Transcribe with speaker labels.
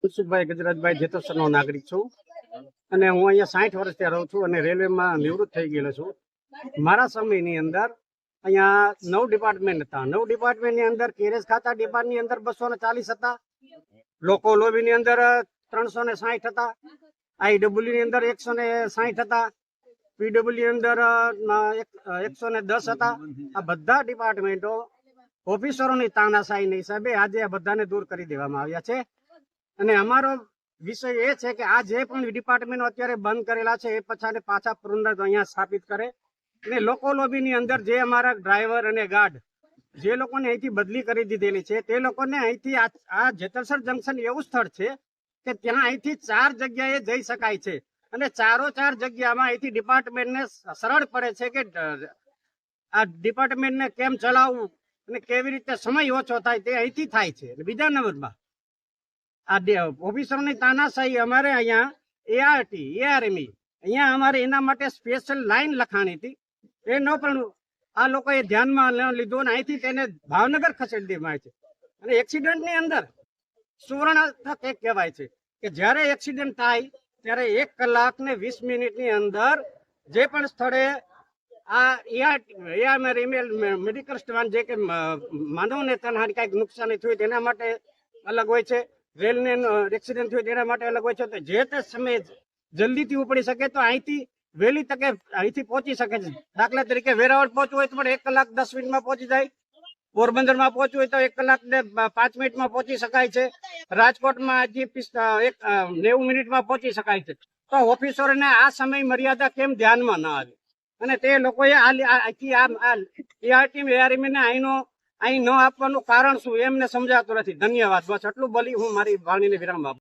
Speaker 1: મનસુખભાઈ ગજરાજભાઈ જેતોસરનો નાગરિક છું અને હું અહીંયા 60 વર્ષથી રહું છું અને રેલવેમાં નિવૃત્ત થઈ ગયેલો છું. મારા સમયની અંદર અહીંયા 9 ડિપાર્ટમેન્ટ હતા. 9 ડિપાર્ટમેન્ટની અંદર કેરેજ ખાતા ડિપાર્ટની અંદર 240 હતા, લોકો લોબીની અંદર 360 હતા, આઈડબ્લ્યુ ની અંદર 160 હતા, પીડબ્લ્યુ અંદર 110 હતા. આ બધા ડિપાર્ટમેન્ટો ઓફિસરોની તાનાશાહીના હિસાબે આજે આ બધાને દૂર કરી દેવામાં આવ્યા છે. અને અમારો વિષય એ છે કે આ જે પણ ડિપાર્ટમેન્ટો અત્યારે બંધ કરેલા છે એ પછાને પાછા પુનઃ અહીંયા સ્થાપિત કરે અને લોકો લોબીની અંદર જે અમારા ડ્રાઈવર અને ગાર્ડ જે લોકોને અહીંથી બદલી કરી દીધેલી છે તે લોકોને અહીંથી આ જેતલસર જંકશન એવું સ્થળ છે કે ત્યાં અહીંથી 4 જગ્યાએ જઈ શકાય છે અને 4 જગ્યામાં અહીંથી ડિપાર્ટમેન્ટને સરળ પડે છે કે આ ડિપાર્ટમેન્ટને કેમ ચલાવવું અને કેવી રીતે સમય ઓછો થાય તે અહીંથી થાય છે. બીજા નંબરમાં આ ઓફિસરોની તાનાશાહી અમારે અહીંયા એઆરટી એઆરએમઈ અહીંયા અમારે એના માટે સ્પેશિયલ લાઈન લખાણી હતી, એ ન પણ આ લોકોએ ધ્યાનમાં ન લીધું અને અહીંથી તેને ભાવનગર ખસેડી દેવામાં આવે છે. અને એક્સિડન્ટની અંદર સુવર્ણ એક કહેવાય છે કે જ્યારે એક્સિડન્ટ થાય ત્યારે 1 કલાક ને 20 મિનિટની અંદર જે પણ સ્થળે આ મેડિકલ સ્ટોર જે કે માનવને તનહાનિ કાંઈક નુકસાની થયું તેના માટે અલગ હોય છે, રેલને એક્સિડન્ટ થયું તેના માટે અલગ હોય છે. તો જે તે સમયે જલ્દીથી ઉપડી શકે તો અહીંથી વહેલી તકે અહીંથી પહોંચી શકે છે. દાખલા તરીકે વેરાવળ પહોંચવું હોય તો પણ 1 કલાક 10 મિનિટમાં પહોંચી જાય, પોરબંદરમાં પહોંચવું હોય તો 1 કલાક ને 5 મિનિટમાં પહોંચી શકાય છે, રાજકોટમાં હજી 90 મિનિટમાં પહોંચી શકાય છે. તો ઓફિસરોને આ સમય મર્યાદા કેમ ધ્યાનમાં ન આવી અને તે લોકોએ એઆરએમઈને અહીં ન આપવાનું કારણ શું એમને સમજાતું નથી. ધન્યવાદ. બસ આટલું બોલી હું મારી વાણીને વિરામ આપું.